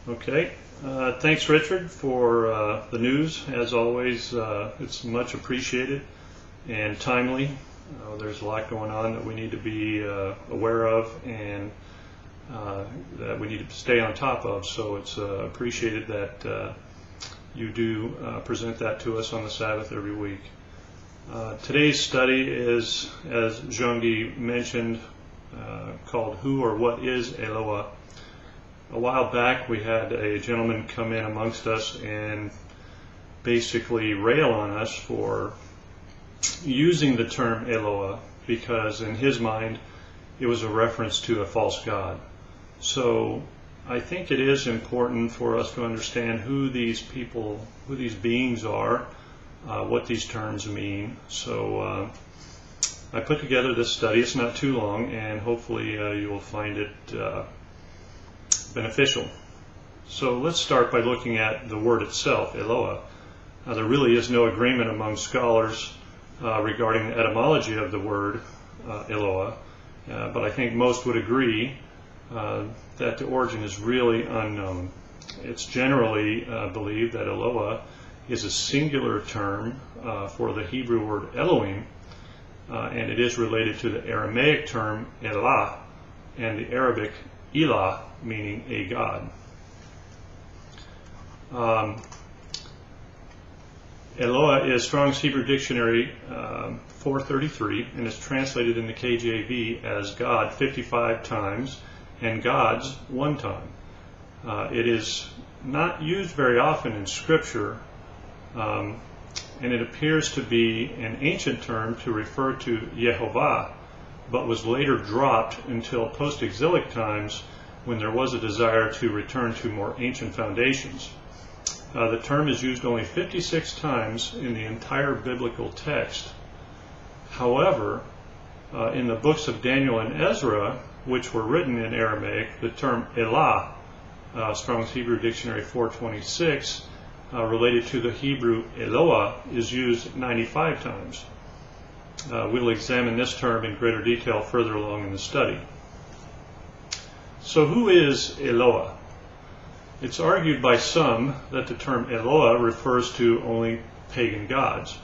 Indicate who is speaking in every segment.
Speaker 1: Okay. Thanks, Richard, for the news. As always, it's much appreciated and timely. There's a lot going on that we need to be aware of and that we need to stay on top of. So it's appreciated that you do present that to us on the Sabbath every week. Today's study is, as Jean-Guy mentioned, called Who or What is Eloah? A while back we had a gentleman come in amongst us and basically rail on us for using the term Eloah because in his mind it was a reference to a false god. So I think it is important for us to understand who these people, who these beings are, what these terms mean. So I put together this study. It's not too long, and hopefully you will find it beneficial. So let's start by looking at the word itself, Eloah. There really is no agreement among scholars regarding the etymology of the word Eloah, but I think most would agree that the origin is really unknown. It's generally believed that Eloah is a singular term for the Hebrew word Elohim, and it is related to the Aramaic term Elah and the Arabic Eloah, meaning a god. Eloah is Strong's Hebrew Dictionary 433 and is translated in the KJV as God 55 times and gods 1 time. It is not used very often in Scripture, and it appears to be an ancient term to refer to Yehovah, but was later dropped until post-exilic times when there was a desire to return to more ancient foundations. The term is used only 56 times in the entire biblical text. However, in the books of Daniel and Ezra, which were written in Aramaic, the term Elah, Strong's Hebrew Dictionary 426, related to the Hebrew Eloah, is used 95 times. We'll examine this term in greater detail further along in the study. So who is Eloah? It's argued by some that the term Eloah refers to only pagan gods.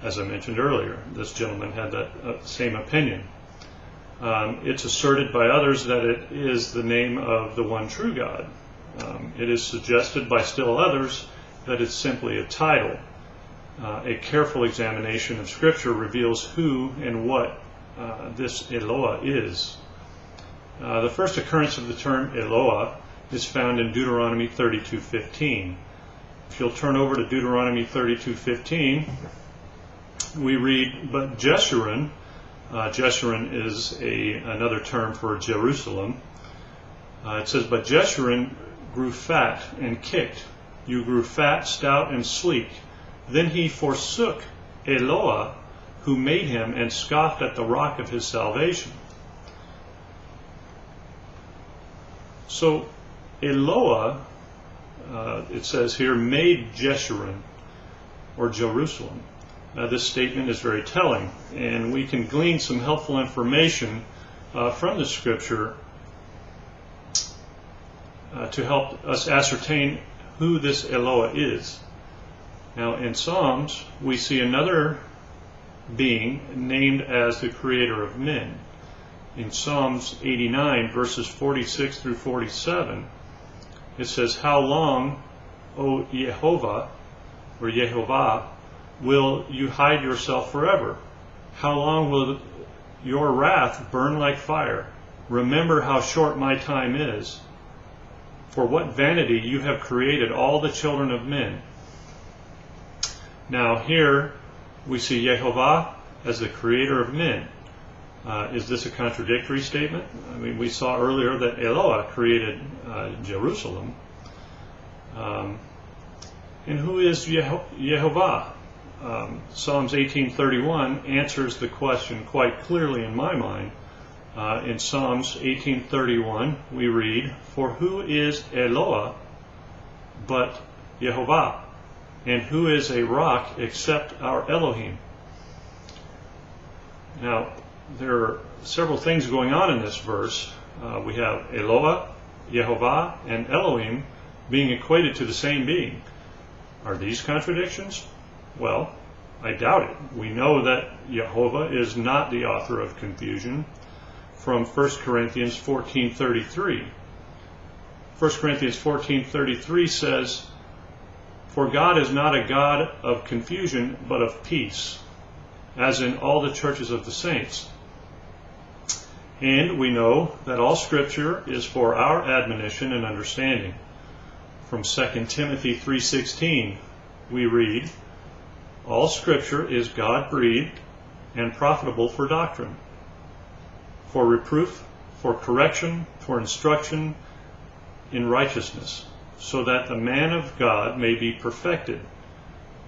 Speaker 1: As I mentioned earlier, this gentleman had that same opinion. It's asserted by others that it is the name of the one true God. It is suggested by still others that it's simply a title. A careful examination of Scripture reveals who and what this Eloah is. The first occurrence of the term Eloah is found in Deuteronomy 32:15. If you'll turn over to Deuteronomy 32:15, we read, "But Jeshurun," Jeshurun is another term for Jerusalem. It says, "But Jeshurun grew fat and kicked. You grew fat, stout, and sleek. Then he forsook Eloah, who made him, and scoffed at the rock of his salvation." So Eloah, it says here, made Jeshurun, or Jerusalem. This statement is very telling, and we can glean some helpful information from the Scripture to help us ascertain who this Eloah is. Now, in Psalms, we see another being named as the creator of men. In Psalms 89, verses 46 through 47, it says, "How long, O Yehovah, or Yehovah, will you hide yourself forever? How long will your wrath burn like fire? Remember how short my time is. For what vanity you have created all the children of men." Now here we see Yehovah as the creator of men. Is this a contradictory statement? I mean, we saw earlier that Eloah created Jerusalem. And who is Yehovah? Psalms 18:31 answers the question quite clearly in my mind. In Psalms 18:31 we read, "For who is Eloah but Yehovah? And who is a rock except our Elohim?" Now, there are several things going on in this verse. We have Eloah, Yehovah, and Elohim being equated to the same being. Are these contradictions? Well, I doubt it. We know that Jehovah is not the author of confusion from 1 Corinthians 14:33. 1 Corinthians 14:33 says, "For God is not a God of confusion, but of peace, as in all the churches of the saints." And we know that all Scripture is for our admonition and understanding. From 2 Timothy 3:16 we read, "All Scripture is God-breathed and profitable for doctrine, for reproof, for correction, for instruction in righteousness, so that the man of God may be perfected,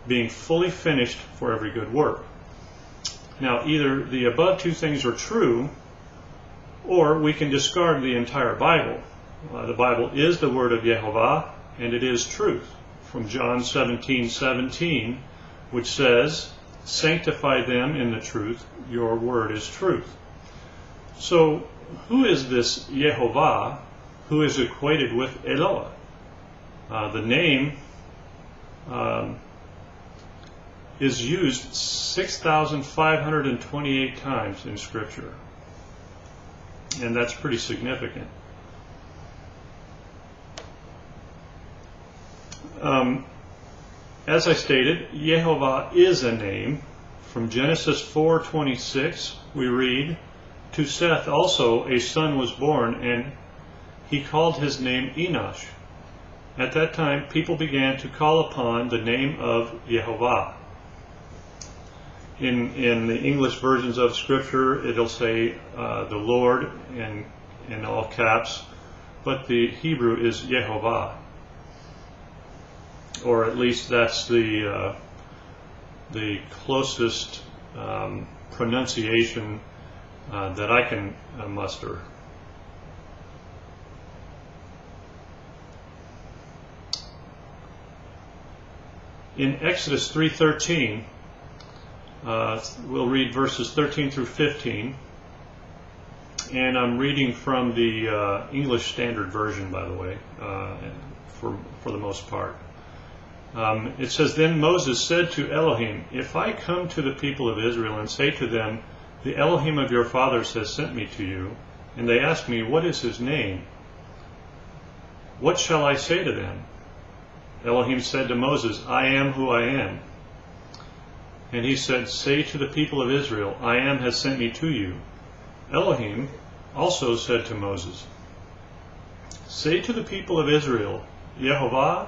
Speaker 1: being fully finished for every good work." Now, either the above two things are true, or we can discard the entire Bible. The Bible is the word of Jehovah, and it is truth. From John 17:17, which says, "Sanctify them in the truth, your word is truth." So, who is this Jehovah who is equated with Eloah? The name is used 6,528 times in Scripture. And that's pretty significant. As I stated, Jehovah is a name. From Genesis 4:26 we read, "To Seth also a son was born, and he called his name Enosh. At that time people began to call upon the name of Jehovah." In the English versions of Scripture, it'll say the Lord in all caps, but the Hebrew is Jehovah, or at least that's the closest pronunciation that I can muster. In Exodus 3:13. We'll read verses 13 through 15, and I'm reading from the English Standard Version, by the way, for the most part. It says, "Then Moses said to Elohim, if I come to the people of Israel and say to them, the Elohim of your fathers has sent me to you, and they ask me, what is his name? What shall I say to them?" Elohim said to Moses, "I am who I am." And he said, "Say to the people of Israel, I am has sent me to you." Elohim also said to Moses, "Say to the people of Israel, Jehovah,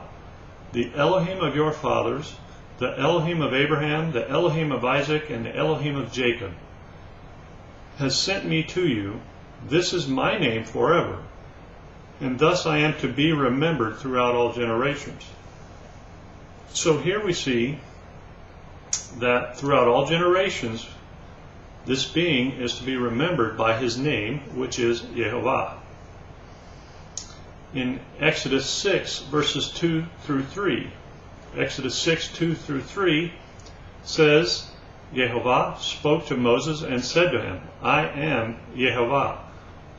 Speaker 1: the Elohim of your fathers, the Elohim of Abraham, the Elohim of Isaac, and the Elohim of Jacob, has sent me to you. This is my name forever, and thus I am to be remembered throughout all generations." So here we see that throughout all generations, this being is to be remembered by his name, which is Jehovah. In Exodus 6, verses 2 through 3, Exodus 6, 2 through 3 says, "Jehovah spoke to Moses and said to him, I am Jehovah.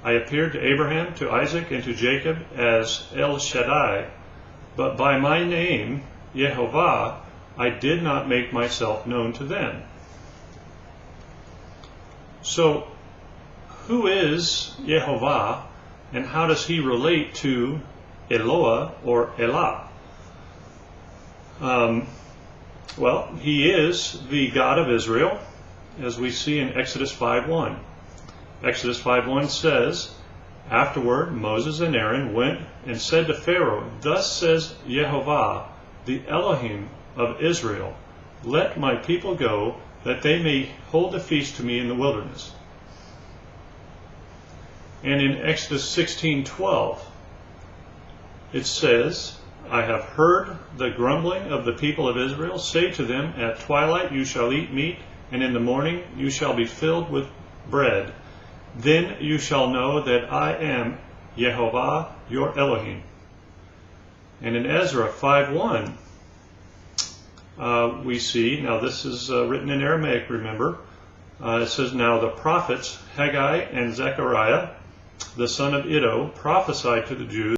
Speaker 1: I appeared to Abraham, to Isaac, and to Jacob as El Shaddai, but by my name, Jehovah, I did not make myself known to them." So, who is Jehovah, and how does he relate to Eloah or Elah? Well, he is the God of Israel, as we see in Exodus 5:1. Exodus 5:1 says, "Afterward Moses and Aaron went and said to Pharaoh, Thus says Jehovah, the Elohim of Israel, let my people go, that they may hold a feast to me in the wilderness." And in Exodus 16:12, it says, "I have heard the grumbling of the people of Israel. Say to them, at twilight you shall eat meat, and in the morning you shall be filled with bread. Then you shall know that I am Jehovah your Elohim." And in Ezra 5:1, we see, now this is written in Aramaic, remember, it says, "Now the prophets Haggai and Zechariah, the son of Iddo, prophesied to the Jews